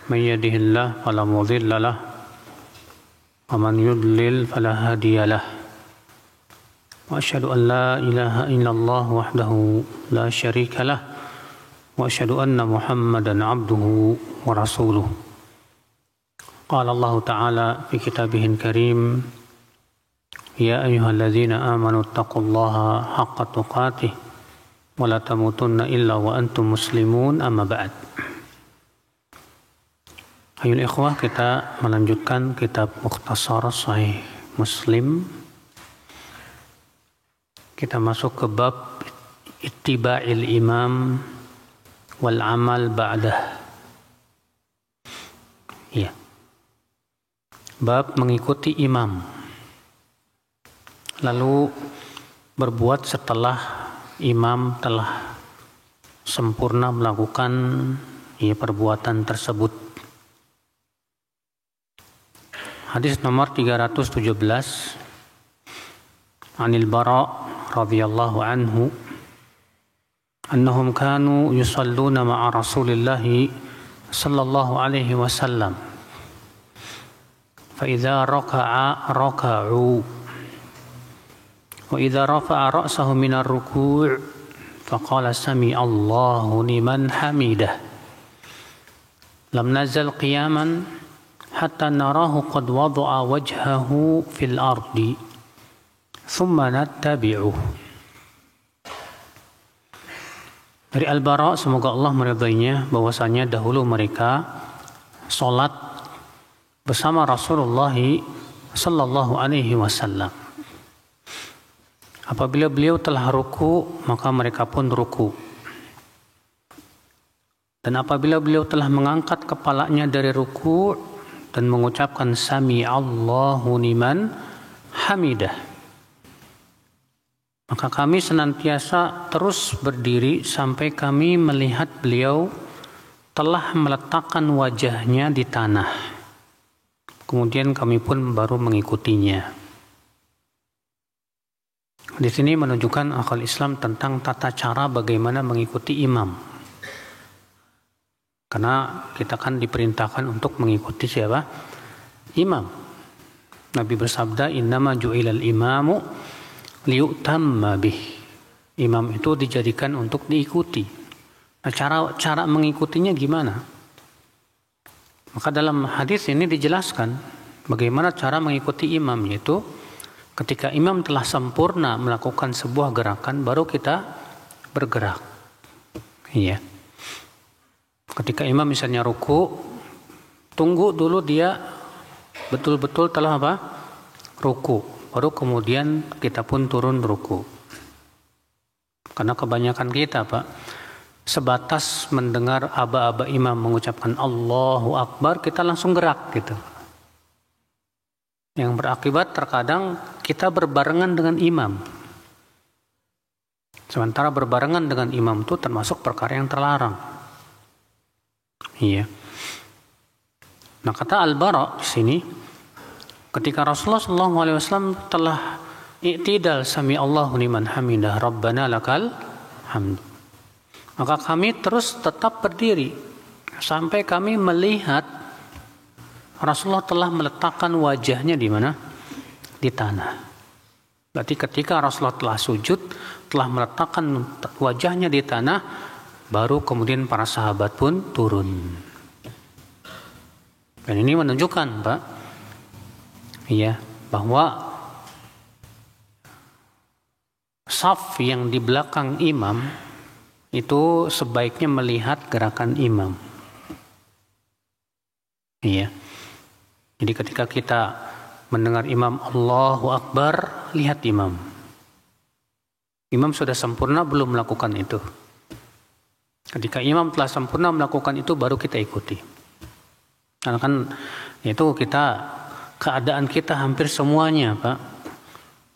من يهده الله فلا مضل له ومن يضلل فلا هادي له وأشهد أن لا إله إلا الله وحده لا شريك له وأشهد أن محمدا عبده ورسوله قال الله تعالى في كتابه الكريم يا أيها الذين آمنوا اتقوا الله حق تقاته ولا تموتن إلا وأنتم مسلمون أما بعد. Ayol ikhwah, kita melanjutkan kitab Mukhtasar Sahih Muslim. Kita masuk ke bab ittiba'il imam wal amal ba'dah. Ya. Bab mengikuti imam. Lalu berbuat setelah imam telah sempurna melakukan perbuatan tersebut. Hadis nomor 317 Anil Bara radhiyallahu anhu annahum kanu yusalluna ma'a Rasulillah sallallahu alaihi wasallam fa idza raka'a raka'u wa idza rafa'a ra'sahu min ar-ruku' faqala sami Allahu liman hamidah lam nazal qiyaman hatta narahu qad wada'a wajhahu fil ardi thumma nattabi'uh. Dari Al-Bara, semoga Allah meridainya, bahwasanya dahulu mereka salat bersama Rasulullah sallallahu alaihi wasallam. Apabila beliau telah ruku, maka mereka pun ruku. Dan apabila beliau telah mengangkat kepalanya dari ruku dan mengucapkan sami Allahu liman hamidah, maka kami senantiasa terus berdiri sampai kami melihat beliau telah meletakkan wajahnya di tanah. Kemudian kami pun baru mengikutinya. Di sini menunjukkan akal Islam tentang tata cara bagaimana mengikuti imam. Karena kita kan diperintahkan untuk mengikuti siapa? Imam. Nabi bersabda, "Innama ju'ilal imamu liyu'tamma bih." Imam itu dijadikan untuk diikuti. Nah, cara mengikutinya gimana? Maka dalam hadis ini dijelaskan bagaimana cara mengikuti imam, yaitu ketika imam telah sempurna melakukan sebuah gerakan, baru kita bergerak. Iya. Ketika imam misalnya ruku, tunggu dulu dia betul-betul telah apa? Ruku. Baru kemudian kita pun turun ruku. Karena kebanyakan kita, Pak, sebatas mendengar aba-aba imam mengucapkan Allahu Akbar, kita langsung gerak gitu. Yang berakibat terkadang kita berbarengan dengan imam. Sementara berbarengan dengan imam itu termasuk perkara yang terlarang. Iya. Nah, kata Al-Bara di sini, ketika Rasulullah SAW telah i'tidal sami Allahu liman hamidah Rabbana lakal hamd, maka kami terus tetap berdiri sampai kami melihat Rasulullah telah meletakkan wajahnya di mana? Di tanah. Berarti ketika Rasulullah telah sujud, telah meletakkan wajahnya di tanah, baru kemudian para sahabat pun turun. Dan ini menunjukkan, Pak, ya, bahwa saf yang di belakang imam itu sebaiknya melihat gerakan imam. Iya. Jadi ketika kita mendengar imam Allahu Akbar, lihat imam. Imam sudah sempurna belum melakukan itu? Ketika imam telah sempurna melakukan itu, baru kita ikuti. Karena kan itu keadaan kita hampir semuanya, Pak.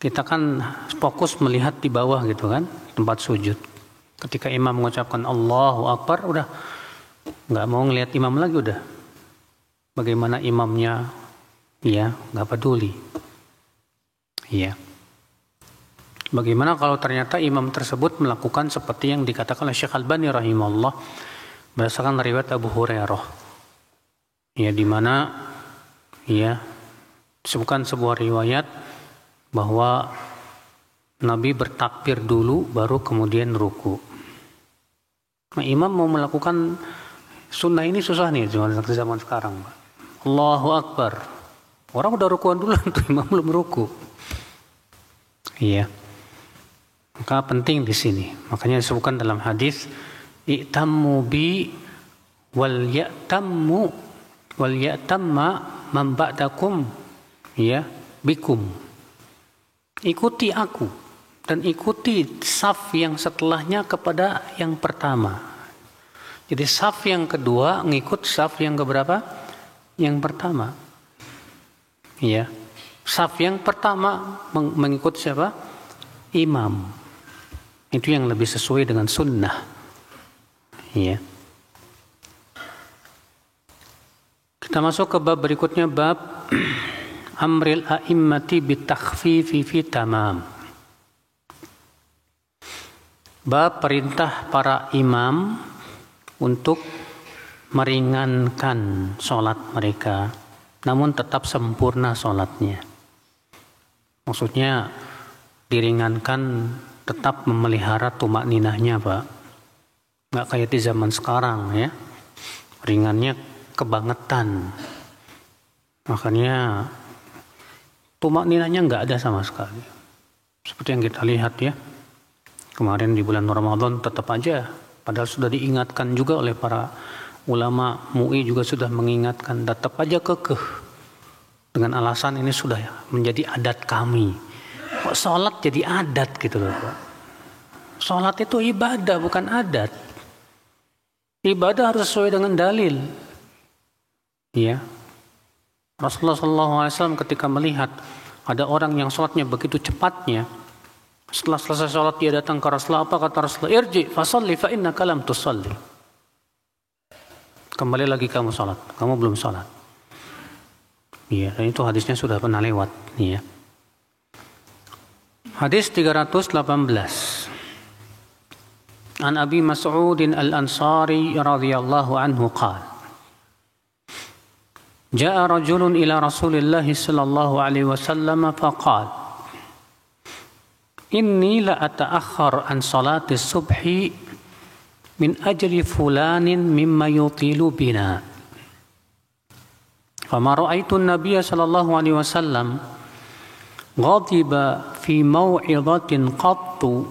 Kita kan fokus melihat di bawah gitu kan, tempat sujud. Ketika imam mengucapkan Allahu Akbar, udah nggak mau ngelihat imam lagi, udah. Bagaimana imamnya, ya nggak peduli. Iya. Bagaimana kalau ternyata imam tersebut melakukan seperti yang dikatakan oleh Syekh Albani rahimahullah berdasarkan riwayat Abu Hurairah. Ya, di mana ya disebutkan sebuah riwayat bahwa Nabi bertakbir dulu baru kemudian ruku. Nah, imam mau melakukan sunnah ini susah nih zaman sekarang. Allahu Akbar. Orang udah rukuan dulu tuh, imam belum ruku. Iya. Maka penting di sini. Makanya disebutkan dalam hadis, i'tammu bi wal ya'tamma man ba'dakum ya bikum. Ikuti aku dan ikuti saf yang setelahnya kepada yang pertama. Jadi saf yang kedua ngikut saf yang keberapa? Yang pertama. Ya. Saf yang pertama mengikut siapa? Imam. Itu yang lebih sesuai dengan sunnah. Ya. Kita masuk ke bab berikutnya, bab amril a'immati bitakhfifi fi tamam. Bab perintah para imam untuk meringankan sholat mereka, namun tetap sempurna sholatnya. Maksudnya diringankan, tetap memelihara tumakninahnya, Pak. Nggak kayak di zaman sekarang ya. Ringannya kebangetan. Makanya tumakninahnya nggak ada sama sekali. Seperti yang kita lihat ya. Kemarin di bulan Ramadan tetap aja, padahal sudah diingatkan juga oleh para ulama, MUI juga sudah mengingatkan, tetap aja kekeh. Dengan alasan ini sudah menjadi adat kami. Kok sholat jadi adat gitu loh Pak. Sholat itu ibadah bukan adat. Ibadah harus sesuai dengan dalil. Ya. Rasulullah SAW ketika melihat ada orang yang sholatnya begitu cepatnya, setelah selesai sholat dia datang ke Rasulullah, apa kata Rasulullah? Irji fasalli fa innaka lam tusalli. Kembali lagi kamu sholat, kamu belum sholat. Iya, dan itu hadisnya sudah pernah lewat. Iya. Hadis 318. An Abi Mas'ud al-Ansari radhiyallahu anhu qala: Ja'a rajulun ila Rasulillah sallallahu alaihi wasallam faqala: Inni la ata'akhkhar an salati subhi min ajli fulanin mimma yutilu bina. Fama ra'aitu an-nabiyya sallallahu alaihi wasallam ghadiba fi maw'izatin qattu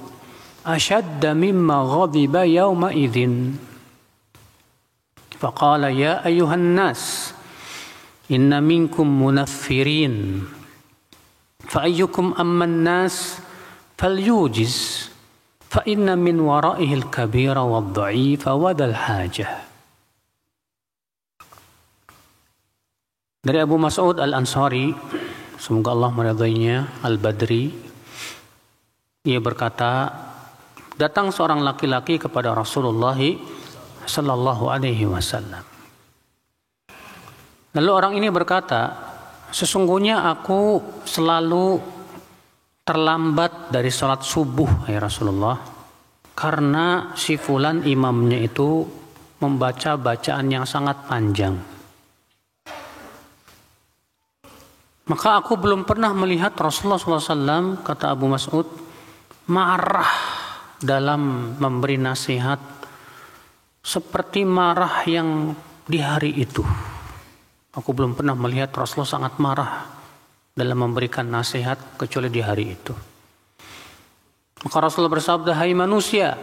ashadda mimma ghadiba yawma idzin. Faqala ya ayyuhan nas inna minkum munaffirin fa ayyukum amma an-nas falyujiz fa inna min wara'ihi al-kabira wad-dha'ifa wa dzal-hajah. Dari Abu Mas'ud al-Ansari, semoga Allah meridainya, al-Badri, ia berkata, datang seorang laki-laki kepada Rasulullah sallallahu alaihi wasallam. Lalu orang ini berkata, sesungguhnya aku selalu terlambat dari sholat subuh ya Rasulullah, karena si fulan imamnya itu membaca bacaan yang sangat panjang. Maka aku belum pernah melihat Rasulullah SAW, kata Abu Mas'ud, marah dalam memberi nasihat seperti marah yang di hari itu. Aku belum pernah melihat Rasulullah sangat marah dalam memberikan nasihat kecuali di hari itu. Maka Rasulullah bersabda, hai manusia,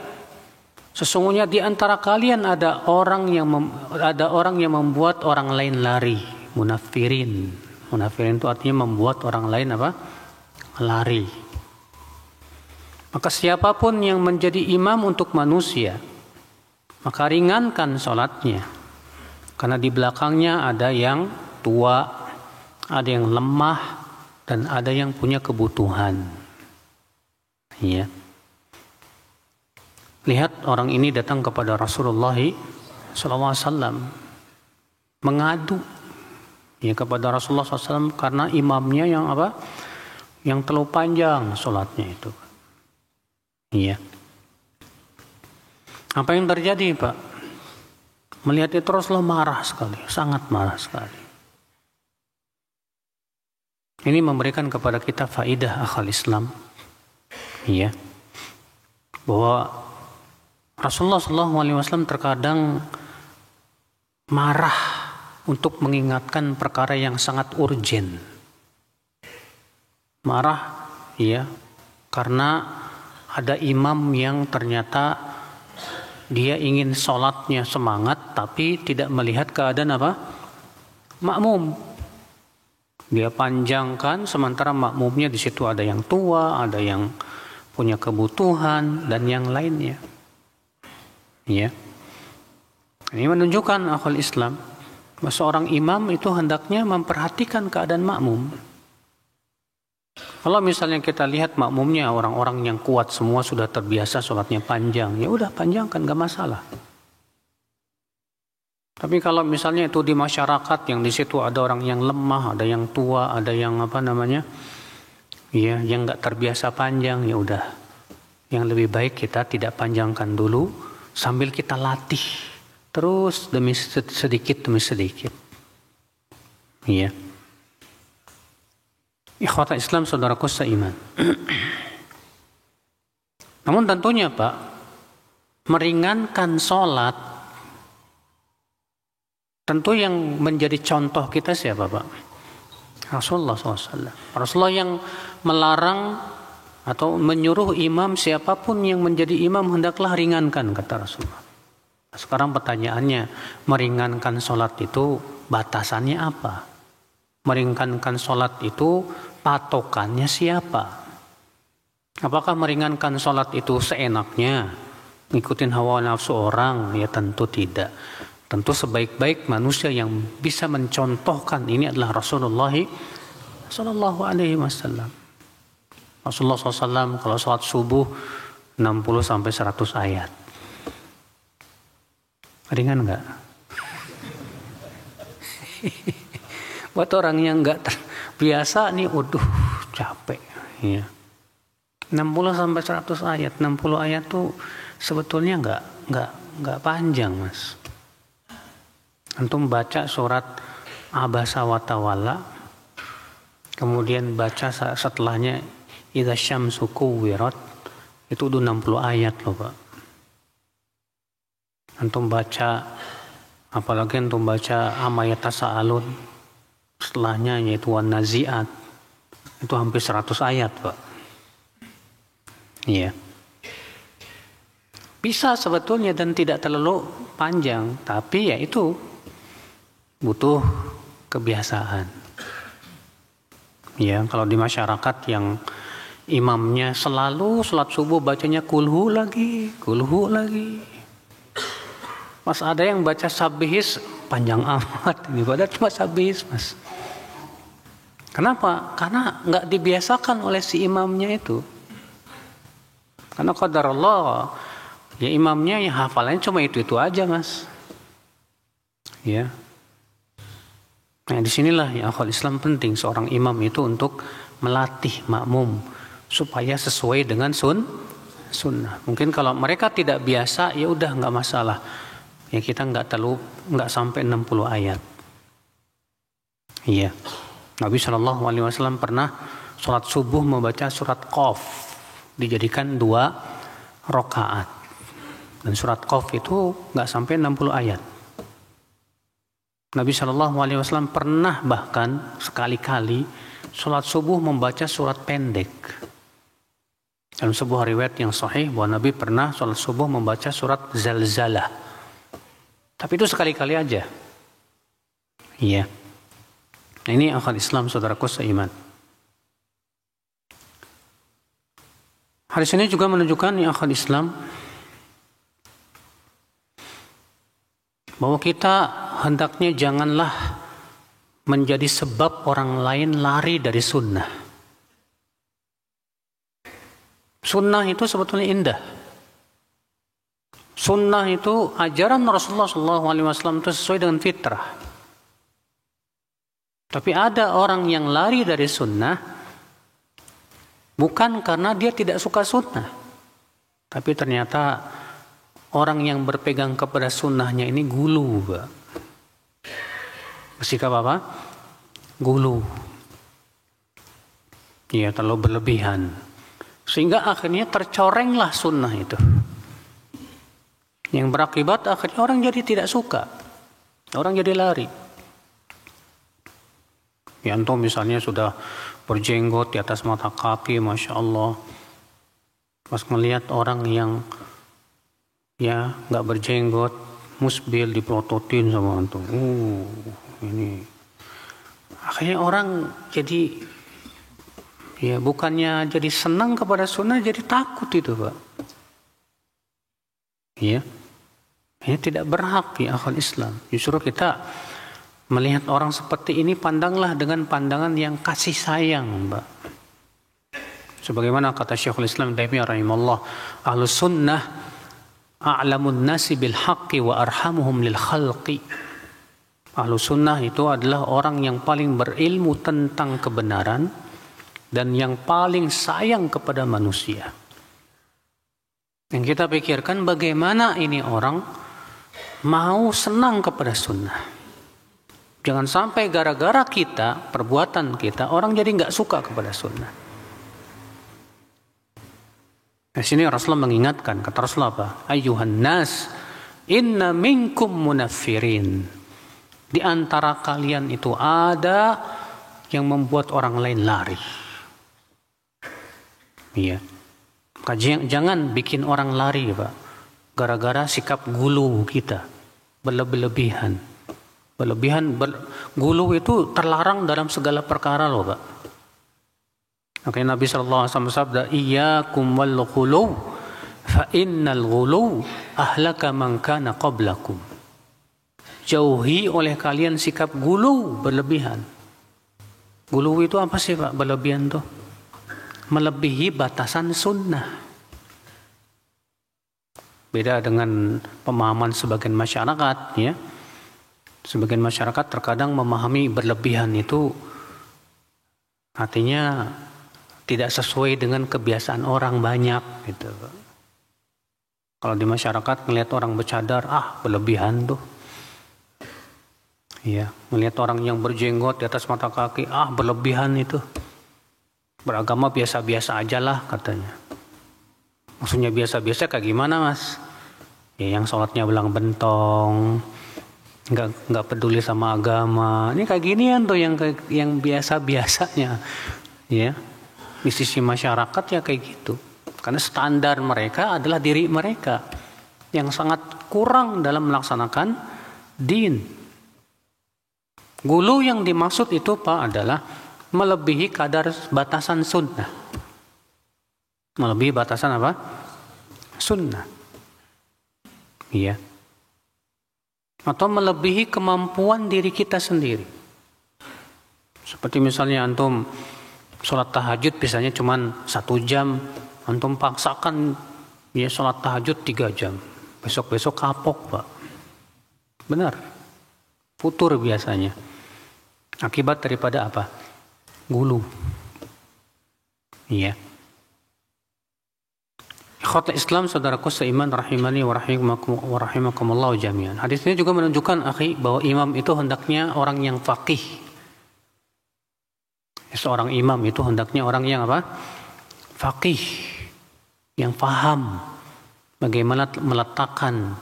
sesungguhnya di antara kalian ada orang yang membuat orang lain lari, munaffirin. Munaffirin itu artinya membuat orang lain apa? Lari. Maka siapapun yang menjadi imam untuk manusia, maka ringankan sholatnya, karena di belakangnya ada yang tua, ada yang lemah, dan ada yang punya kebutuhan. Ya. Lihat orang ini datang kepada Rasulullah SAW mengadu ya kepada Rasulullah SAW karena imamnya yang apa? Yang terlalu panjang sholatnya itu. Iya. Apa yang terjadi Pak? Melihat itu Rasulullah marah sekali, sangat marah sekali. Ini memberikan kepada kita faidah akal Islam, ya, bahwa Rasulullah SAW terkadang marah untuk mengingatkan perkara yang sangat urgen. Marah, ya, karena ada imam yang ternyata dia ingin sholatnya semangat, tapi tidak melihat keadaan apa? Makmum. Dia panjangkan, sementara makmumnya di situ ada yang tua, ada yang punya kebutuhan, dan yang lainnya. Ya. Ini menunjukkan akal Islam bahwa seorang imam itu hendaknya memperhatikan keadaan makmum. Kalau misalnya kita lihat makmumnya orang-orang yang kuat semua sudah terbiasa sholatnya panjang, ya udah panjangkan, gak masalah. Tapi kalau misalnya itu di masyarakat yang di situ ada orang yang lemah, ada yang tua, ada yang ya, yang nggak terbiasa panjang, ya udah. Yang lebih baik kita tidak panjangkan dulu, sambil kita latih terus demi sedikit demi sedikit. Iya. Ikhwata Islam, saudaraku seiman. Namun tentunya Pak, meringankan sholat, tentu yang menjadi contoh kita siapa Pak? Rasulullah SAW. Rasulullah yang melarang atau menyuruh imam, siapapun yang menjadi imam hendaklah ringankan, kata Rasulullah. Sekarang pertanyaannya, meringankan sholat itu batasannya apa? Meringankan sholat itu patokannya siapa? Apakah meringankan sholat itu seenaknya, ngikutin hawa nafsu orang? Ya tentu tidak. Tentu sebaik-baik manusia yang bisa mencontohkan ini adalah Rasulullah Sallallahu Alaihi Wasallam. Rasulullah SAW kalau sholat subuh 60-100 ayat. Ringan nggak? Buat orang yang nggak terbiasa nih, waduh capek. Ya. 60-100 ayat, 60 ayat tuh sebetulnya nggak panjang mas. Antum baca surat Abasa wa Tawalla, kemudian baca setelahnya Idza syamsu kuwirat, itu udah 60 ayat loh Pak. Antum baca, apalagi antum baca Amayata Sa'alun, setelahnya yaitu Wan Nazi'at, itu hampir 100 ayat Pak. Iya. Bisa sebetulnya dan tidak terlalu panjang, tapi ya itu butuh kebiasaan. Ya, kalau di masyarakat yang imamnya selalu sholat subuh bacanya kulhu lagi. Mas ada yang baca sabihis panjang amat, ini padahal cuma sabihis mas. Kenapa? Karena nggak dibiasakan oleh si imamnya itu. Karena qadarullah, ya imamnya ya hafalannya cuma itu aja mas. Ya. Nah disinilah ya akal Islam penting seorang imam itu untuk melatih makmum supaya sesuai dengan sunnah. Mungkin kalau mereka tidak biasa ya udah nggak masalah. Ya kita nggak sampai 60 ayat. Iya. Nabi SAW pernah sholat subuh membaca surat Qaf, dijadikan 2 rakaat. Dan surat Qaf itu nggak sampai 60 ayat. Nabi SAW pernah bahkan sekali-kali sholat subuh membaca surat pendek. Dalam sebuah riwayat yang sahih bahwa Nabi pernah sholat subuh membaca surat Zalzalah. Tapi itu sekali-kali aja. Iya. Nah, ini akal Islam saudaraku seiman. Hadis ini juga menunjukkan akal Islam bahwa kita hendaknya janganlah menjadi sebab orang lain lari dari sunnah. Sunnah itu sebetulnya indah. Sunnah itu ajaran Rasulullah SAW itu sesuai dengan fitrah. Tapi ada orang yang lari dari sunnah bukan karena dia tidak suka sunnah, tapi ternyata orang yang berpegang kepada sunnahnya ini gulu, Pak. Bersikap apa? Gulu. Ya, terlalu berlebihan. Sehingga akhirnya tercorenglah sunnah itu. Yang berakibat akhirnya orang jadi tidak suka. Orang jadi lari. Ya, antum misalnya sudah berjenggot di atas mata kaki, Masya Allah. Pas melihat orang yang ya nggak berjenggot, musbil, dipelototin sama antum. Ini. Akhirnya orang jadi, ya bukannya jadi senang kepada sunnah, jadi takut itu, Pak. Ya, ini tidak berhak ya akal Islam. Justru kita melihat orang seperti ini, pandanglah dengan pandangan yang kasih sayang, Mbak. Sebagaimana kata Syekhul Islam Taimiyah rahimahullah, ahlus sunnah a'lamun nasi bil haqqi wa arhamuhum lil khalqi. Ahlus sunnah itu adalah orang yang paling berilmu tentang kebenaran dan yang paling sayang kepada manusia. Yang kita pikirkan bagaimana ini orang mau senang kepada sunnah. Jangan sampai gara-gara kita, perbuatan kita, orang jadi nggak suka kepada sunnah. Di sini Rasulullah mengingatkan, kata Rasulullah apa? Ayyuhan nas, inna minkum munaffirin. Di antara kalian itu ada yang membuat orang lain lari. Iya. Jangan bikin orang lari, Pak. Gara-gara sikap gulu kita berlebihan. Gulu itu terlarang dalam segala perkara loh, Pak. Makanya Nabi SAW bersabda, iyyakum wal ghulu fa innal ghulu ahlaka man kana qablakum. Jauhi oleh kalian sikap gulu, berlebihan. Gulu itu apa sih, Pak? Berlebihan tuh melebihi batasan sunnah. Beda dengan pemahaman sebagian masyarakat, ya. Sebagian masyarakat terkadang memahami berlebihan itu artinya tidak sesuai dengan kebiasaan orang banyak gitu. Kalau di masyarakat melihat orang bercadar, berlebihan tuh. Iya, melihat orang yang berjenggot di atas mata kaki, berlebihan itu. Beragama biasa-biasa aja lah katanya. Maksudnya biasa-biasa kayak gimana, Mas? Ya yang sholatnya belang bentong, nggak peduli sama agama. Ini kayak ginian tuh yang biasa-biasanya, ya. Di sisi masyarakat ya kayak gitu. Karena standar mereka adalah diri mereka yang sangat kurang dalam melaksanakan din. Gulu yang dimaksud itu, Pak, adalah melebihi kadar batasan sunnah. Melebihi batasan apa? Sunnah. Iya. Atau melebihi kemampuan diri kita sendiri. Seperti misalnya antum sholat tahajud misalnya cuma 1 jam, antum paksakan ya sholat tahajud 3 jam. Besok-besok kapok, Pak. Benar. Futur biasanya. Akibat daripada apa? Gulu. Iya. Ikhwatul Islam, saudaraku seiman rahimani wa rahimakumullah jami'an. Hadis ini juga menunjukkan bahwa imam itu hendaknya orang yang faqih. Seorang imam itu hendaknya orang yang apa? Faqih, yang paham bagaimana meletakkan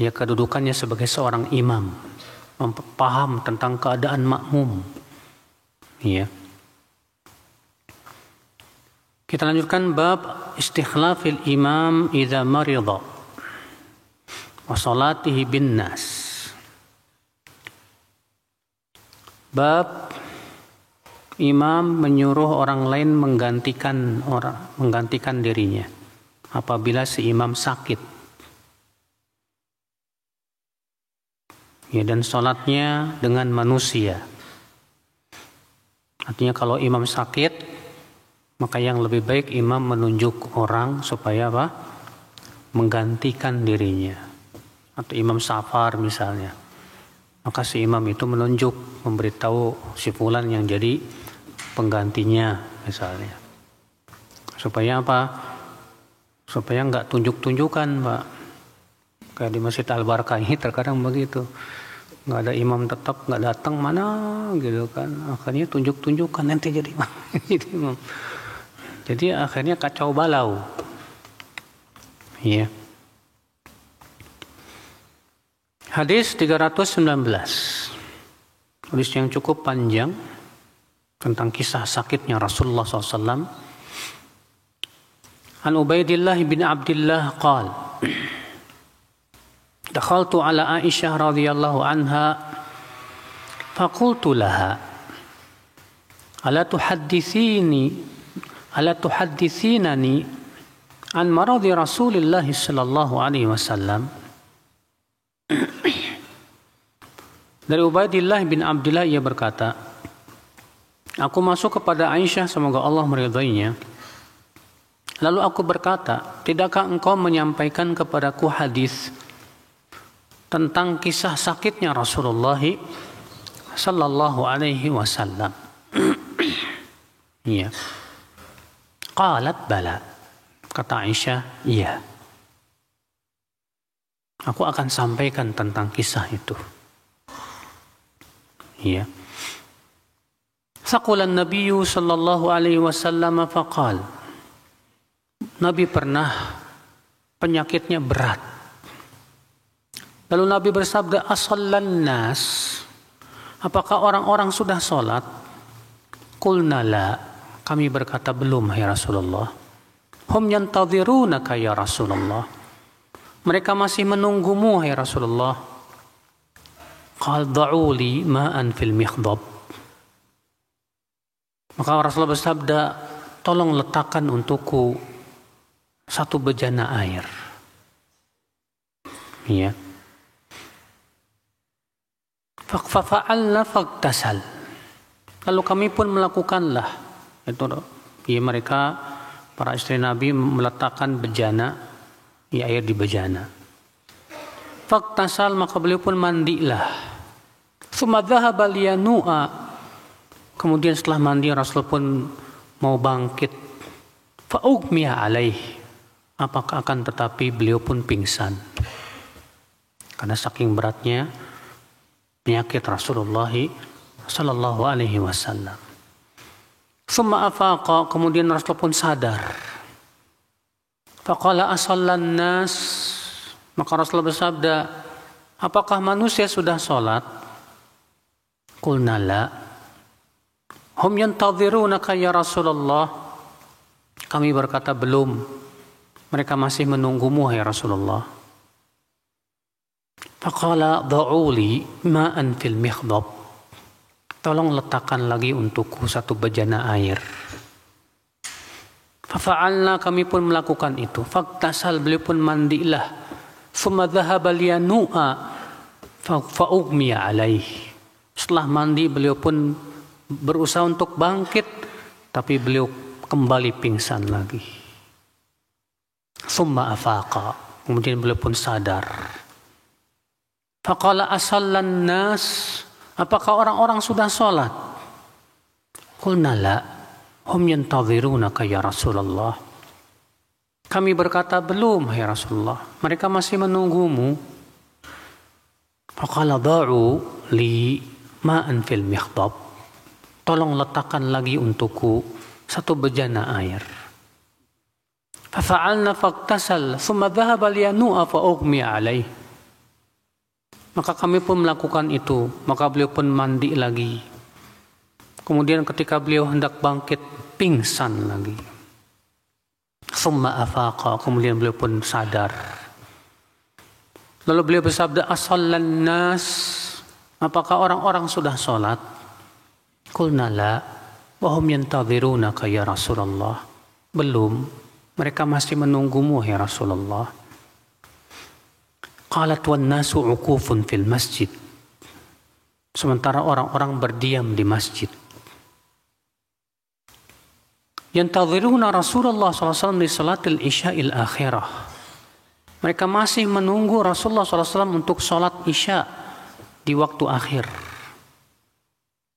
ya kedudukannya sebagai seorang imam, paham tentang keadaan makmum. Ya. Kita lanjutkan bab istikhlafil imam idza marida wa salatihi bin nas. Bab imam menyuruh orang lain menggantikan dirinya apabila si imam sakit. Ya, dan salatnya dengan manusia. Artinya kalau imam sakit, maka yang lebih baik imam menunjuk orang supaya apa? Menggantikan dirinya. Atau imam safar misalnya. Maka si imam itu menunjuk, memberitahu si fulan yang jadi penggantinya misalnya. Supaya apa? Supaya enggak tunjuk-tunjukkan, Pak. Kayak di Masjid Al-Barakah ini terkadang begitu. Nggak ada imam tetap, nggak datang mana gitu kan. Akhirnya tunjuk-tunjukkan nanti jadi imam. Jadi akhirnya kacau balau. Iya. Hadis 319. Hadis yang cukup panjang tentang kisah sakitnya Rasulullah SAW. An Ubaidillah bin Abdullah qala dakhaltu ala Aisyah radhiyallahu anha faqultu laha ala tuhaddithinani an maradi Rasulillah sallallahu alaihi wasallam. Dari Ubaidillah bin Abdullah ia berkata, aku masuk kepada Aisyah, semoga Allah meridainya. Lalu aku berkata, tidakkah engkau menyampaikan kepadaku hadis tentang kisah sakitnya Rasulullah sallallahu alaihi wasallam? Iya. Qalat bala. Kata Aisyah, iya. Aku akan sampaikan tentang kisah itu. Iya. Saqulan Nabiyyu sallallahu alaihi wasallam faqal. Nabi pernah penyakitnya berat. Lalu Nabi bersabda, asallan nas, apakah orang-orang sudah sholat? Qulna la, kami berkata belum ya Rasulullah. Hum yantadhirunaka ya Rasulullah, mereka masih menunggumu ya Rasulullah. Qal da'u li ma'an fil mikhdab. Maka Rasulullah bersabda, tolong letakkan untukku satu bejana air. Iya. Fa'alna fagtasal. Lalu kami pun melakukanlah. Itu ya, mereka para istri Nabi meletakkan bejana, ya, air di bejana. Fagtasal, maka beliau pun mandilah. Tsumma dhahaba liyanu'a. Kemudian setelah mandi Rasul pun mau bangkit. Fa'ugmiya alaih. Apakah akan tetapi beliau pun pingsan. Karena saking beratnya penyakit Rasulullah sallallahu alaihi wasallam. Tsumma afaqa, kemudian Rasul pun sadar. Faqala asallan nas, maka Rasul bersabda, apakah manusia sudah sholat? Qulna la. Hum yantadhirunaka ya Rasulullah. Kami berkata belum. Mereka masih menunggumu ya Rasulullah. Faqala da'u li ma'an fil mikhdab. Tolong letakkan lagi untukku satu bejana air. Fafa'alna, kami pun melakukan itu. Fagtasal, beliau pun mandilah. Tsumma dhahaba liyanu'a fa'ugmiya alaih. Setelah mandi beliau pun berusaha untuk bangkit, tapi beliau kembali pingsan lagi. Tsumma afaqa, kemudian beliau pun sadar. Faqala asallan nas, apakah orang-orang sudah sholat? Qulna la, hum yantadhirunaka ya Rasulullah. Kami berkata belum ya Rasulullah, mereka masih menunggumu. Faqala da'u li ma'an fil mikhdab. Tolong letakkan lagi untukku satu bejana air. Fafa'alna fagtasal thumma dhahaba liyanu'a fa'ughmiya alaih. Maka kami pun melakukan itu, maka beliau pun mandi lagi. Kemudian ketika beliau hendak bangkit, pingsan lagi. Thumma afaqa, kemudian beliau pun sadar. Lalu beliau bersabda, asallan nas, apakah orang-orang sudah sholat? Qulna la, wa hum yantadhirunaka ya Rasulullah. Belum, mereka masih menunggumu ya Rasulullah. Qalat wan nasu uqufun fil masjid. Sementara orang-orang berdiam di masjid. Yantadhiruna Rasulullah SAW di salatil isya'il akhirah. Mereka masih menunggu Rasulullah SAW untuk salat isya di waktu akhir.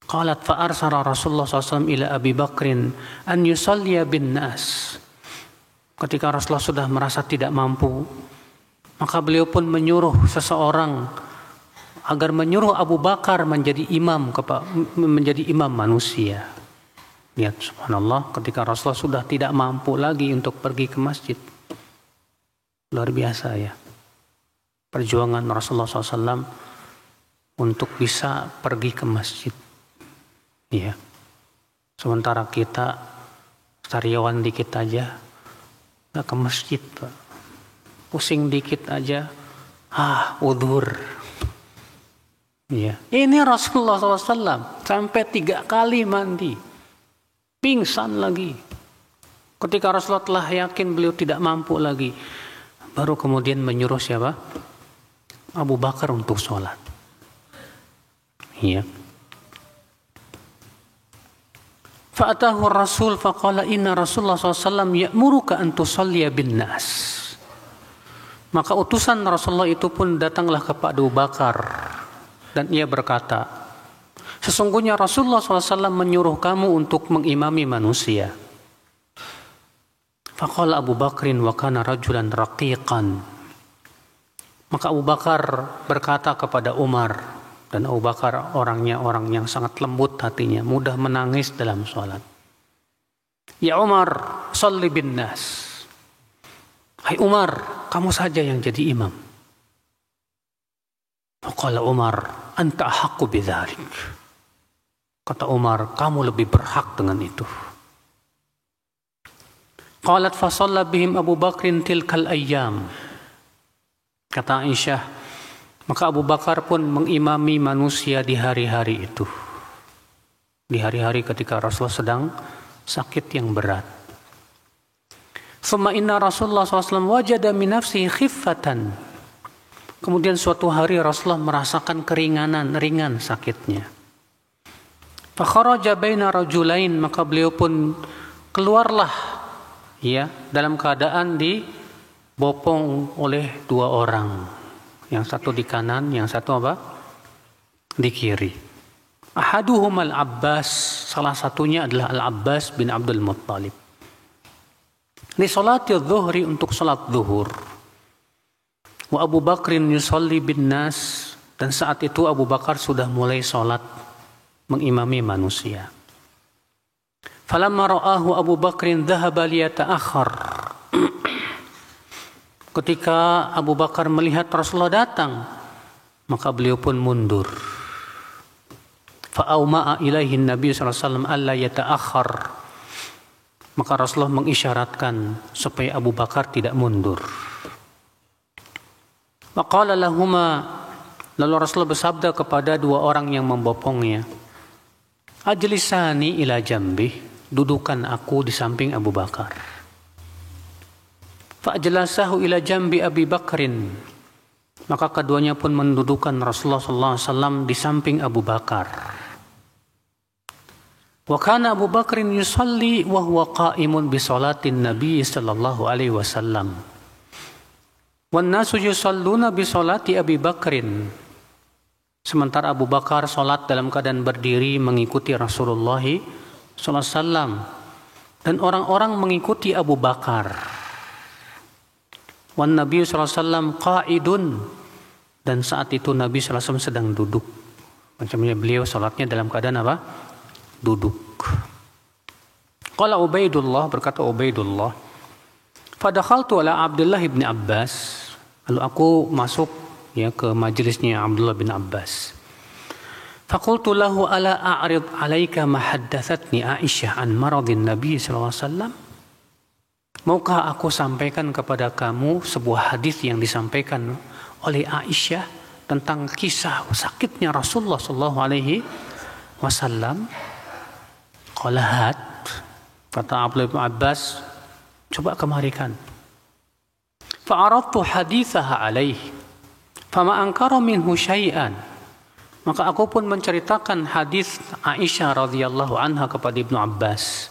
Qalat fa'arsara Rasulullah SAW ila Abi Bakrin an yusalliya bin nas. Ketika Rasulullah sudah merasa tidak mampu, Maka beliau pun menyuruh seseorang agar menyuruh Abu Bakar menjadi imam manusia. Lihat subhanallah, ketika Rasulullah sudah tidak mampu lagi untuk pergi ke masjid. Luar biasa ya. Perjuangan Rasulullah SAW untuk bisa pergi ke masjid. Ya. Sementara kita sariawan dikit aja nggak ke masjid, Pak. Pusing dikit aja, udzur. Ya. Ini Rasulullah SAW sampai 3 kali mandi, pingsan lagi. Ketika Rasulullah telah yakin beliau tidak mampu lagi, baru kemudian menyuruh siapa? Abu Bakar untuk sholat. Ya. Fa'atahu Rasul faqala inna Rasulullah SAW ya'muruka an tusalliya bin nas. Maka utusan Rasulullah itu pun datanglah kepada Abu Bakar dan ia berkata, sesungguhnya Rasulullah SAW menyuruh kamu untuk mengimami manusia. Faqala Abu Bakrin wa kana rajulan raqiqan. Maka Abu Bakar berkata kepada Umar, dan Abu Bakar orangnya orang yang sangat lembut hatinya, mudah menangis dalam sholat. Ya Umar, salli bin nas. Hai Umar, kamu saja yang jadi imam. Faqala Umar, anta ahaqqu bidzalik. Kata Umar, kamu lebih berhak dengan itu. Qalat fa shalla bihim Abu Bakrin tilkal ayyam. Kata Aisyah, maka Abu Bakar pun mengimami manusia di hari-hari itu. Di hari-hari ketika Rasulullah sedang sakit yang berat. Summa inna Rasulullah SAW wajada min nafsihi khiffatan. Kemudian suatu hari Rasulullah merasakan ringan sakitnya. Fa kharaja baina rajulain, maka beliau pun keluarlah dalam keadaan dibopong oleh 2 orang. Yang satu di kanan, yang satu di kiri. Ahaduhum al-Abbas, salah satunya adalah Al-Abbas bin Abdul Muttalib. Li salati adh-dhuhri, untuk salat zuhur. Wa Abu Bakrin yusalli bin nas, dan saat itu Abu Bakar sudah mulai salat mengimami manusia. Falamma ra'ahu Abu Bakrin dhahaba liyata'akhkhar. Ketika Abu Bakar melihat Rasulullah datang, maka beliau pun mundur. Fa'auma'a ilaihi Nabi sallallahu alaihi wasallam alla yata'akhkhar. Maka Rasulullah mengisyaratkan supaya Abu Bakar tidak mundur. Wa qala lahuma, lalu Rasulullah bersabda kepada 2 orang yang membopongnya, ajlisani ila jambi, dudukan aku di samping Abu Bakar. Fa'jalasahu ila jambi Abi Bakrin, maka keduanya pun mendudukan Rasulullah SAW di samping Abu Bakar. Wa kana Abu Bakrin yusalli wa huwa qa'imun bi salatin Nabi sallallahu alaihi wasallam. Wan nasu yusalluna bi salati Abi Bakrin. Sementara Abu Bakar salat dalam keadaan berdiri mengikuti Rasulullah sallallahu alaihi wasallam, dan orang-orang mengikuti Abu Bakar. Wan Nabi sallallahu alaihi wasallam qa'idun, dan saat itu Nabi sallallahu alaihi wasallam sedang duduk. Macamnya beliau salatnya dalam keadaan duduk. Qala Ubaidullah, berkata Ubaidullah, fadakhaltu ala Abdullah bin Abbas, lalu aku masuk ke majelisnya Abdullah bin Abbas. Faqultu lahu ala a'rid alaika ma haddathatni Aisyah an maradin Nabi sallallahu alaihi wasallam. Maukah aku sampaikan kepada kamu sebuah hadis yang disampaikan oleh Aisyah tentang kisah sakitnya Rasulullah sallallahu alaihi wasallam? Qalahat, kata Abdullah bin Abbas, coba kemarikan. Fa'aradtu hadithaha alaihi fama ankara minhu syai'an. Maka aku pun menceritakan hadis Aisyah radhiyallahu anha kepada Ibnu Abbas,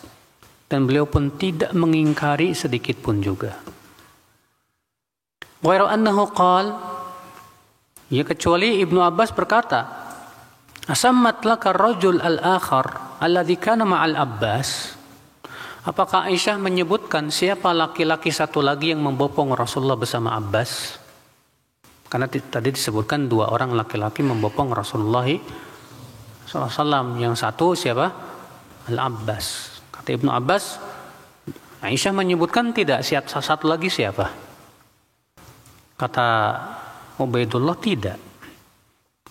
dan beliau pun tidak mengingkari sedikit pun juga. Ghairu annahu qala, kecuali Ibnu Abbas berkata, asammat laka rajul al-akhar alladhi kana ma'al Abbas. Apakah Aisyah menyebutkan siapa laki-laki satu lagi yang membopong Rasulullah bersama Abbas? Karena tadi disebutkan 2 orang laki-laki membopong Rasulullah SAW. Yang satu siapa? Al-Abbas. Kata Ibnu Abbas, Aisyah menyebutkan tidak, satu lagi siapa? Kata Ubaidullah tidak.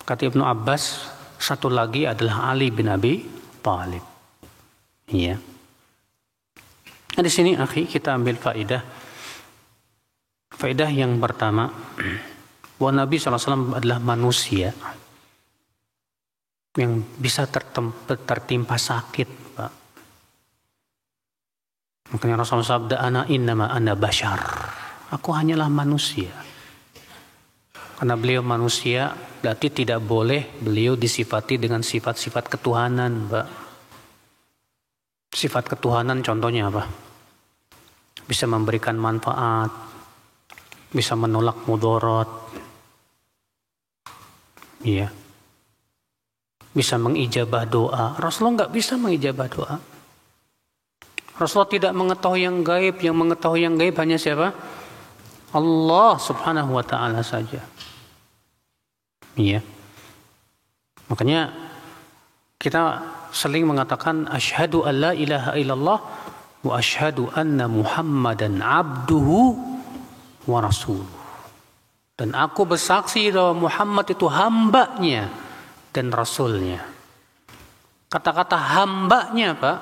Kata Ibnu Abbas, satu lagi adalah Ali bin Abi Thalib. Iya. Nah, di sini akhi kita ambil faidah. Faidah yang pertama, bahwa Nabi SAW adalah manusia yang bisa tertimpa sakit, Pak. Makanya Rasulullah sabda, ana innama ana bashar. Aku hanyalah manusia. Karena beliau manusia, berarti tidak boleh beliau disifati dengan sifat-sifat ketuhanan, Pak. Sifat ketuhanan contohnya apa? Bisa memberikan manfaat, bisa menolak mudarat, iya, bisa mengijabah doa. Rasulullah nggak bisa mengijabah doa. Rasulullah tidak mengetahui yang gaib. Yang mengetahui yang gaib hanya siapa? Allah subhanahu wa ta'ala saja. Iya. Makanya kita sering mengatakan asyhadu an la ilaha illallah wa asyhadu anna Muhammadan abduhu wa rasuluh. Dan aku bersaksi bahwa Muhammad itu hambanya dan rasulnya. Kata-kata hambanya, Pak,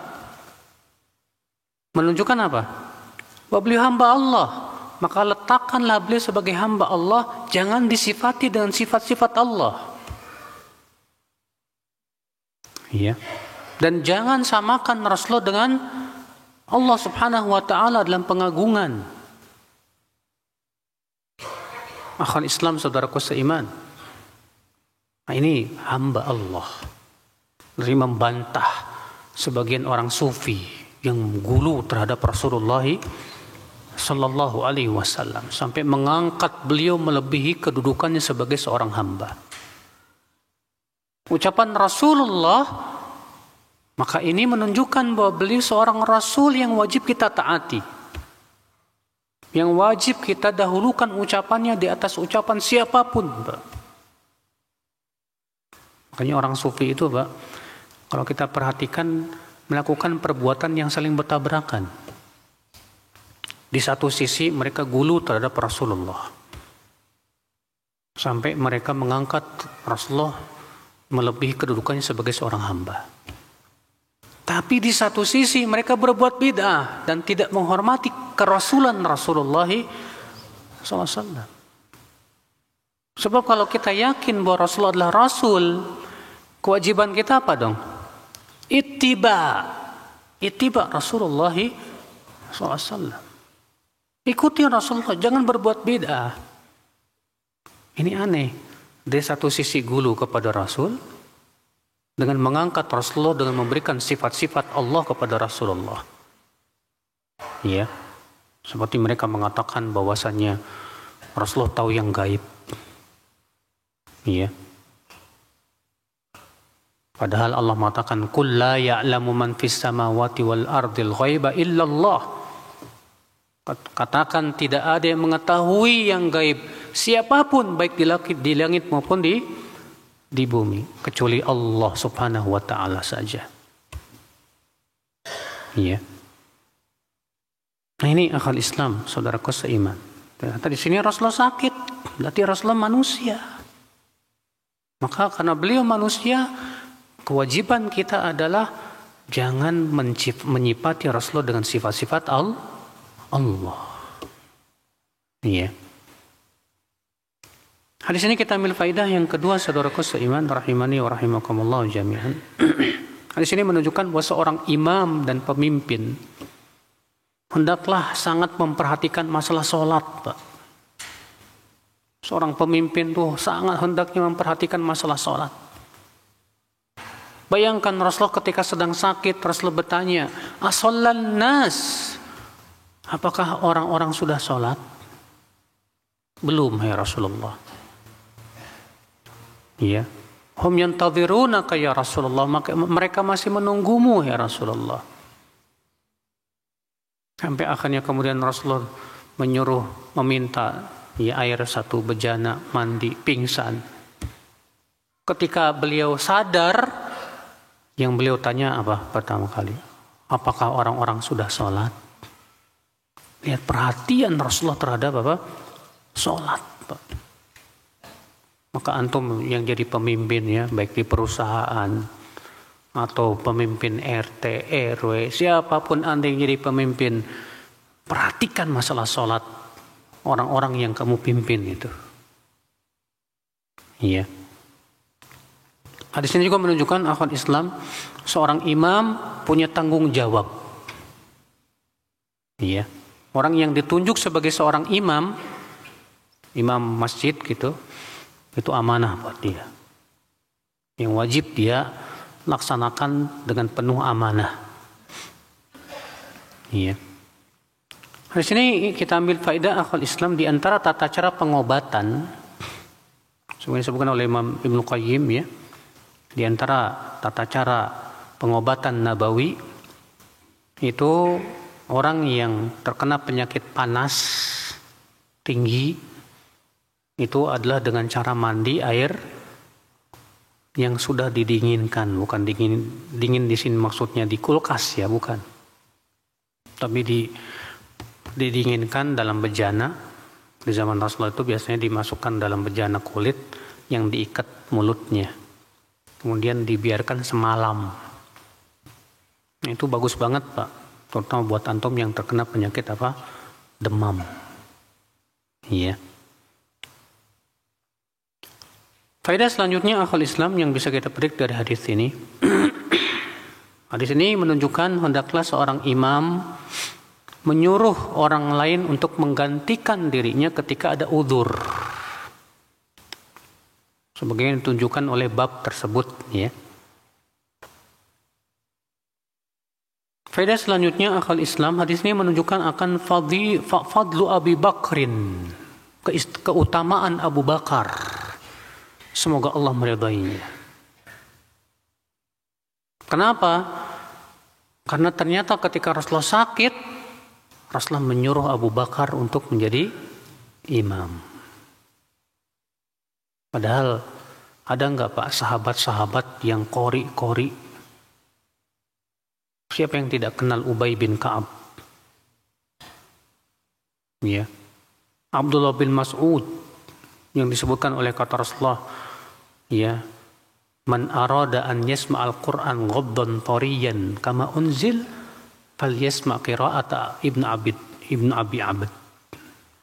menunjukkan apa? Bahwa beliau hamba Allah. Maka letakkanlah beliau sebagai hamba Allah, jangan disifati dengan sifat-sifat Allah. Iya. Dan jangan samakan Rasulullah dengan Allah subhanahu wa ta'ala dalam pengagungan. Akhal Islam, saudaraku seiman. Nah, ini hamba Allah. Dari membantah sebagian orang sufi yang gulu terhadap Rasulullah Sallallahu Alaihi Wasallam sampai mengangkat beliau melebihi kedudukannya sebagai seorang hamba. Ucapan Rasulullah, maka ini menunjukkan bahwa beliau seorang Rasul yang wajib kita taati, yang wajib kita dahulukan ucapannya di atas ucapan siapapun, Pak. Makanya orang sufi itu, Pak, kalau kita perhatikan melakukan perbuatan yang saling bertabrakan. Di satu sisi mereka gulu terhadap Rasulullah. Sampai mereka mengangkat Rasulullah melebihi kedudukannya sebagai seorang hamba. Tapi di satu sisi mereka berbuat bid'ah dan tidak menghormati kerasulan Rasulullah SAW. Sebab kalau kita yakin bahwa Rasulullah adalah Rasul, kewajiban kita apa dong? Ittiba Rasulullah SAW. Ikuti Rasulullah, jangan berbuat bid'ah. Ini aneh. Dari satu sisi gulu kepada Rasul, dengan mengangkat Rasulullah, dengan memberikan sifat-sifat Allah kepada Rasulullah. Ya, seperti mereka mengatakan bahwasannya Rasulullah tahu yang gaib. Iya. Padahal Allah mengatakan, "Qul la ya'lamu man fis samawati wal ardil ghaiba illallah." Katakan tidak ada yang mengetahui yang gaib, siapapun baik di langit maupun di bumi, kecuali Allah subhanahu wa ta'ala saja. Iya. Nah, ini akal Islam, saudaraku seiman. Ternyata di sini Rasulullah sakit, berarti Rasulullah manusia. Maka karena beliau manusia, kewajiban kita adalah jangan menyifati Rasulullah dengan sifat-sifat Allah. Iya. Hadis ini kita ambil faidah yang kedua, saudaraku seiman rahimani wa rahimakumullah jami'an. Hadis ini menunjukkan bahwa seorang imam dan pemimpin hendaklah sangat memperhatikan masalah sholat, Pak. Seorang pemimpin tuh sangat hendaknya memperhatikan masalah sholat. Bayangkan Rasulullah ketika sedang sakit, Rasulullah bertanya, "Asollan nas?" Apakah orang-orang sudah sholat? Belum, ya Rasulullah. Iya. Hum yantadhirunaka ya Rasulullah. Mereka masih menunggumu ya Rasulullah. Sampai akhirnya kemudian Rasulullah menyuruh, meminta ya air, satu bejana, mandi, pingsan. Ketika beliau sadar, yang beliau tanya apa pertama kali? Apakah orang-orang sudah sholat? Lihat perhatian Rasulullah terhadap apa? Sholat. Pak. Maka antum yang jadi pemimpin ya, baik di perusahaan atau pemimpin RT, RW, siapapun Anda yang jadi pemimpin, perhatikan masalah sholat orang-orang yang kamu pimpin itu. Iya. Hadis ini juga menunjukkan akhwat Islam, seorang imam punya tanggung jawab. Iya. Orang yang ditunjuk sebagai seorang imam, imam masjid gitu, itu amanah buat dia. Yang wajib dia laksanakan dengan penuh amanah. Iya. Hadis ini kita ambil faedah akhwat Islam di antara tata cara pengobatan. Sebenarnya disebutkan oleh Imam Ibnu Qayyim ya. Di antara tata cara pengobatan nabawi itu orang yang terkena penyakit panas tinggi itu adalah dengan cara mandi air yang sudah didinginkan, bukan dingin di sini maksudnya di kulkas ya, bukan. Tapi didinginkan dalam bejana. Di zaman Rasulullah itu biasanya dimasukkan dalam bejana kulit yang diikat mulutnya. Kemudian dibiarkan semalam. Itu bagus banget Pak, terutama buat antum yang terkena penyakit apa? Demam. Iya. Faedah selanjutnya akhwal Islam yang bisa kita petik dari hadis ini. Hadis ini menunjukkan hendaklah seorang imam menyuruh orang lain untuk menggantikan dirinya ketika ada uzur. Sebagaimana ditunjukkan oleh bab tersebut ya. Faedah selanjutnya akhwal Islam, hadis ini menunjukkan akan fadlu Abi Bakrin, keutamaan Abu Bakar. Semoga Allah meridainya. Kenapa? Karena ternyata ketika Rasulullah sakit, Rasulullah menyuruh Abu Bakar untuk menjadi imam. Padahal ada enggak Pak sahabat-sahabat yang qori? Siapa yang tidak kenal Ubay bin Ka'ab? Ya. Abdullah bin Mas'ud yang disebutkan oleh kata Rasulullah, ya, man arada an yasma'al Qur'an ghaddan tariyan kama unzil falyasma' qira'ata Ibn Abi Abd.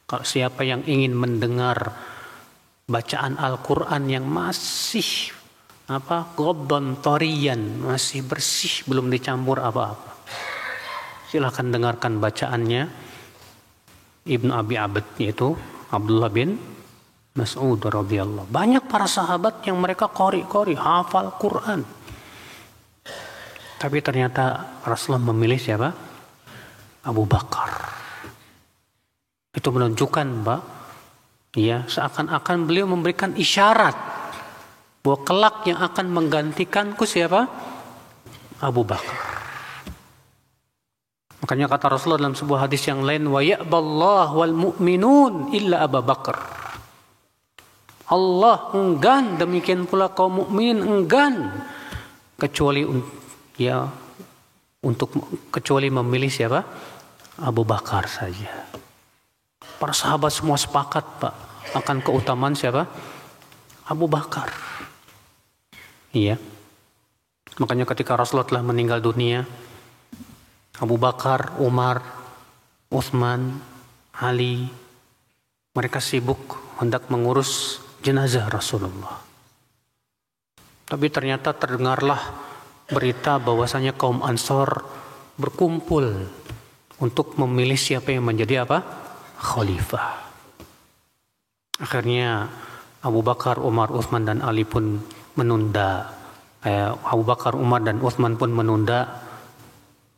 Kalau siapa yang ingin mendengar bacaan Al-Quran yang masih ghaddan tariyan, masih bersih, belum dicampur apa-apa, silahkan dengarkan bacaannya Ibn Abi Abd, yaitu Abdullah bin Mas'ud radhiyallahu. Banyak para sahabat yang mereka qori, hafal Quran. Tapi ternyata Rasulullah memilih siapa? Abu Bakar. Itu menunjukkan Pak, ya, seakan-akan beliau memberikan isyarat bahwa kelak yang akan menggantikanku siapa? Abu Bakar. Makanya kata Rasulullah dalam sebuah hadis yang lain, wa ya'ballahu wal mu'minun illa Abu Bakar. Allah enggan, demikian pula kaum mukminin enggan, kecuali memilih siapa? Abu Bakar saja. Para sahabat semua sepakat Pak akan keutamaan siapa? Abu Bakar. Iya. Makanya ketika Rasulullah telah meninggal dunia, Abu Bakar, Umar, Utsman, Ali, mereka sibuk hendak mengurus jenazah Rasulullah. Tapi ternyata terdengarlah berita bahwasanya kaum Ansor berkumpul untuk memilih siapa yang menjadi apa? Khalifah. Akhirnya Abu Bakar, Umar, Utsman dan Ali pun menunda. Abu Bakar, Umar dan Utsman pun menunda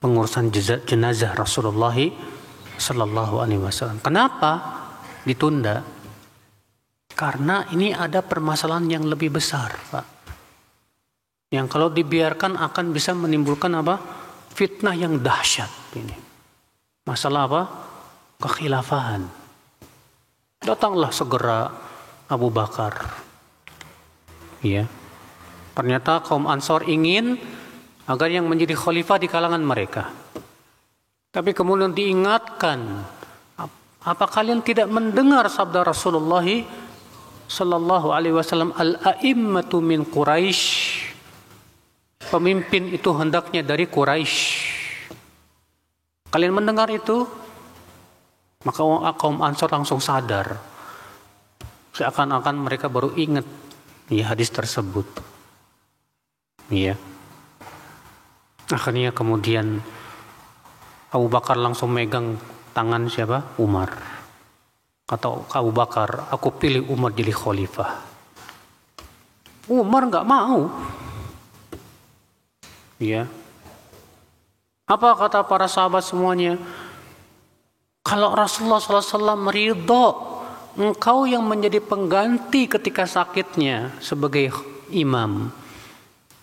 pengurusan jenazah Rasulullah sallallahu alaihi wasallam. Kenapa ditunda? Karena ini ada permasalahan yang lebih besar, Pak. Yang kalau dibiarkan akan bisa menimbulkan apa? Fitnah yang dahsyat ini. Masalah apa? Kekhilafahan. Datanglah segera Abu Bakar. Ya. Ternyata kaum Ansor ingin agar yang menjadi khalifah di kalangan mereka. Tapi kemudian diingatkan, apa kalian tidak mendengar sabda Rasulullah sallallahu alaihi wasallam, al-a'immatu min Quraisy? Pemimpin itu hendaknya dari Quraisy. Kalian mendengar itu? Maka kaum Ansor langsung sadar. Seakan-akan mereka baru ingat hadis tersebut. Iya. Akhirnya kemudian Abu Bakar langsung megang tangan siapa? Umar. Kata Abu Bakar, aku pilih Umar jadi khalifah. Umar nggak mau. Iya. Apa kata para sahabat semuanya? Kalau Rasulullah SAW ridho, engkau yang menjadi pengganti ketika sakitnya sebagai imam.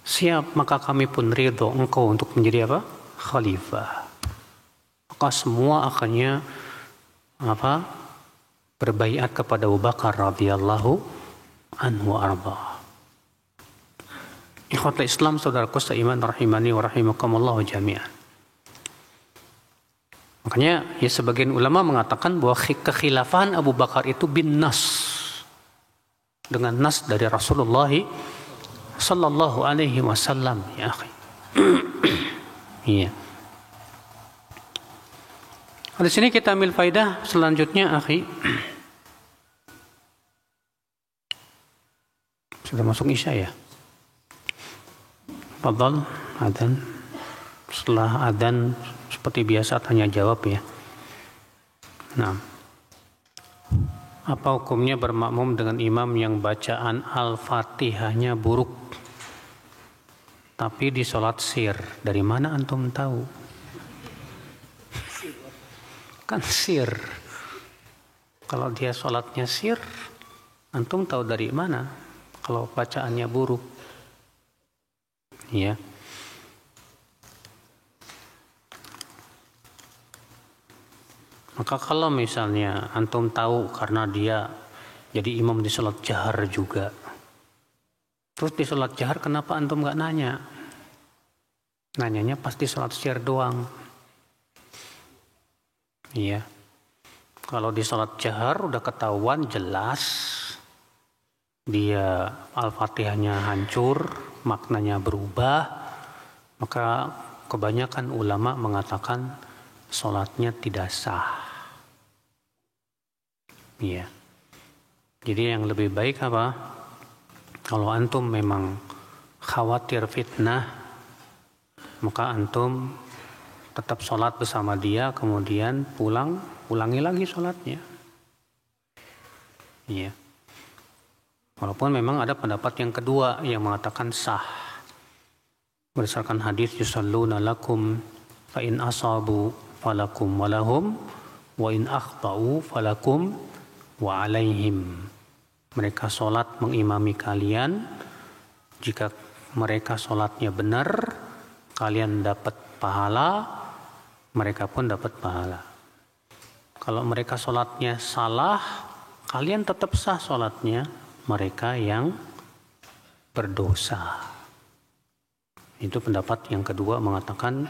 Siap, maka kami pun ridho engkau untuk menjadi apa? Khalifah. Maka semua akhirnya berbaiat kepada Abu Bakar radhiyallahu anhu arba. Ikhwatul Islam, saudaraku seiman rahimani wa rahimakumullah jami'an. Makanya sebagian ulama mengatakan bahwa kekhilafahan Abu Bakar itu bin nas, dengan nas dari Rasulullah sallallahu alaihi wasallam, ya akhi. Iya. Di sini kita ambil faidah selanjutnya, akhi. Sudah masuk Isya ya? Fadhal, adzan. Setelah adzan seperti biasa tanya jawab ya. Nah, apa hukumnya bermakmum dengan imam yang bacaan Al-Fatihahnya buruk, tapi di sholat sir? Dari mana antum tahu? Kan sir. Kalau dia sholatnya sir, antum tahu dari mana kalau bacaannya buruk? Ya. Maka kalau misalnya antum tahu karena dia jadi imam di sholat jahar juga, terus di sholat jahar kenapa antum nggak nanya? Nanyanya pasti sholat sir doang. Iya. Kalau di sholat jahar udah ketahuan jelas dia Al-Fatihahnya hancur, maknanya berubah, maka kebanyakan ulama mengatakan sholatnya tidak sah. Iya. Jadi yang lebih baik apa? Kalau antum memang khawatir fitnah, maka antum tetap sholat bersama dia, kemudian ulangi lagi sholatnya. Iya. Walaupun memang ada pendapat yang kedua yang mengatakan sah. Berdasarkan hadis yusalluna lakum fa in asabu falakum walahum wa in akhtau falakum wa alaihim. Mereka sholat mengimami kalian, jika mereka sholatnya benar, kalian dapat pahala, mereka pun dapat pahala. Kalau mereka sholatnya salah, kalian tetap sah sholatnya, mereka yang berdosa. Itu pendapat yang kedua mengatakan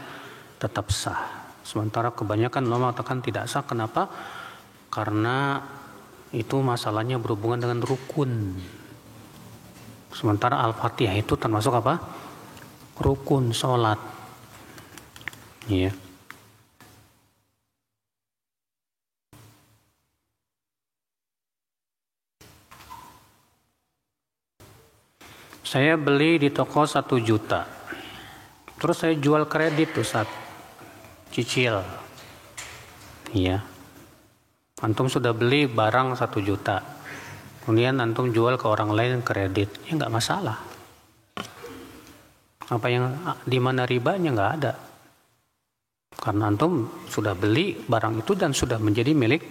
tetap sah. Sementara kebanyakan ulama mengatakan tidak sah. Kenapa? Karena itu masalahnya berhubungan dengan rukun. Sementara Al-Fatihah itu termasuk apa? Rukun sholat. Iya. Saya beli di toko 1 juta. Terus saya jual kredit tuh cicil. Iya. Antum sudah beli barang 1 juta. Kemudian antum jual ke orang lain kredit. Ya nggak masalah. Apa yang di mana ribanya nggak ada. Karena antum sudah beli barang itu dan sudah menjadi milik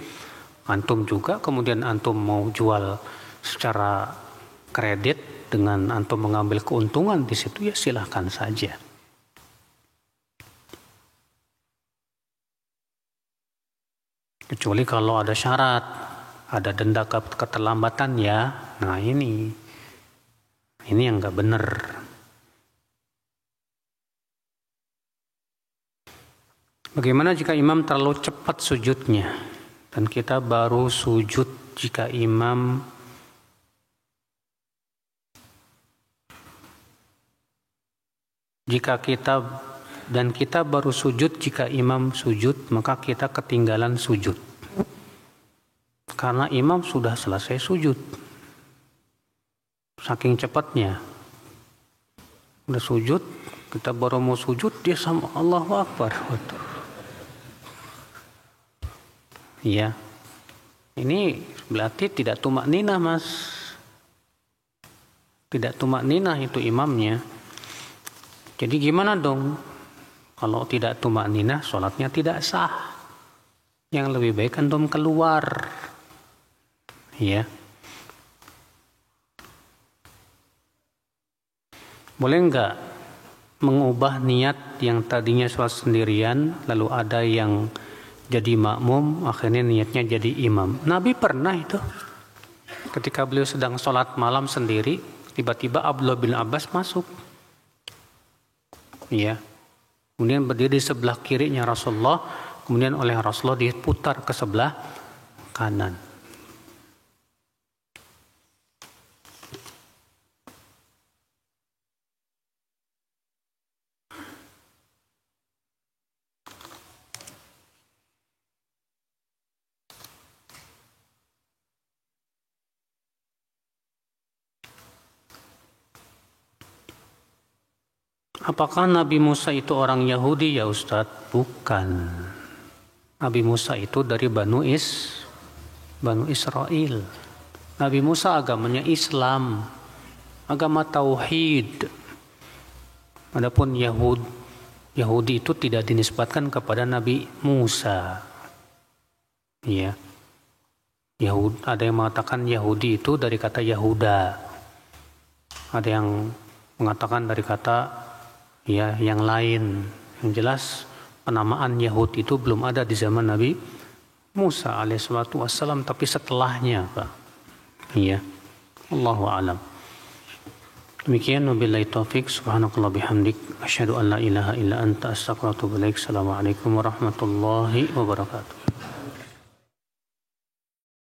antum juga. Kemudian antum mau jual secara kredit dengan antum mengambil keuntungan di situ, ya silahkan saja. Kecuali kalau ada syarat, ada denda keterlambatan ya. Nah ini yang nggak benar. Bagaimana jika imam terlalu cepat sujudnya dan kita baru sujud jika imam kita baru sujud jika imam sujud, maka kita ketinggalan sujud karena imam sudah selesai sujud. Saking cepatnya udah sujud, kita baru mau sujud dia sama Allahu Akbar. Iya, ini berarti tidak tumak ninah mas, tidak tumak ninah itu imamnya. Jadi gimana dong? Kalau tidak tumak ninah, sholatnya tidak sah. Yang lebih baik antum keluar. Ya. Boleh enggak mengubah niat yang tadinya sholat sendirian, lalu ada yang jadi makmum, akhirnya niatnya jadi imam. Nabi pernah itu. Ketika beliau sedang sholat malam sendiri, tiba-tiba Abdullah bin Abbas masuk. Ya, kemudian berdiri di sebelah kirinya Rasulullah, kemudian oleh Rasulullah diputar ke sebelah kanan. Apakah Nabi Musa itu orang Yahudi ya Ustadz? Bukan. Nabi Musa itu dari Banu Israel. Nabi Musa agamanya Islam, agama Tauhid. Adapun Yahudi itu tidak dinisbatkan kepada Nabi Musa. Ya. Ada yang mengatakan Yahudi itu dari kata Yahuda. Ada yang mengatakan dari kata yang lain. Yang jelas penamaan Yahud itu belum ada di zaman Nabi Musa alaihissalam, tapi setelahnya Pak. Iya. Allahu a'lam. Demikian, wabillahi taufik. Subhanakallah bihamdik, asyhadu an la ilaha illa anta, astaghfiruka wa atubu ilaik. Assalamualaikum warahmatullahi wabarakatuh.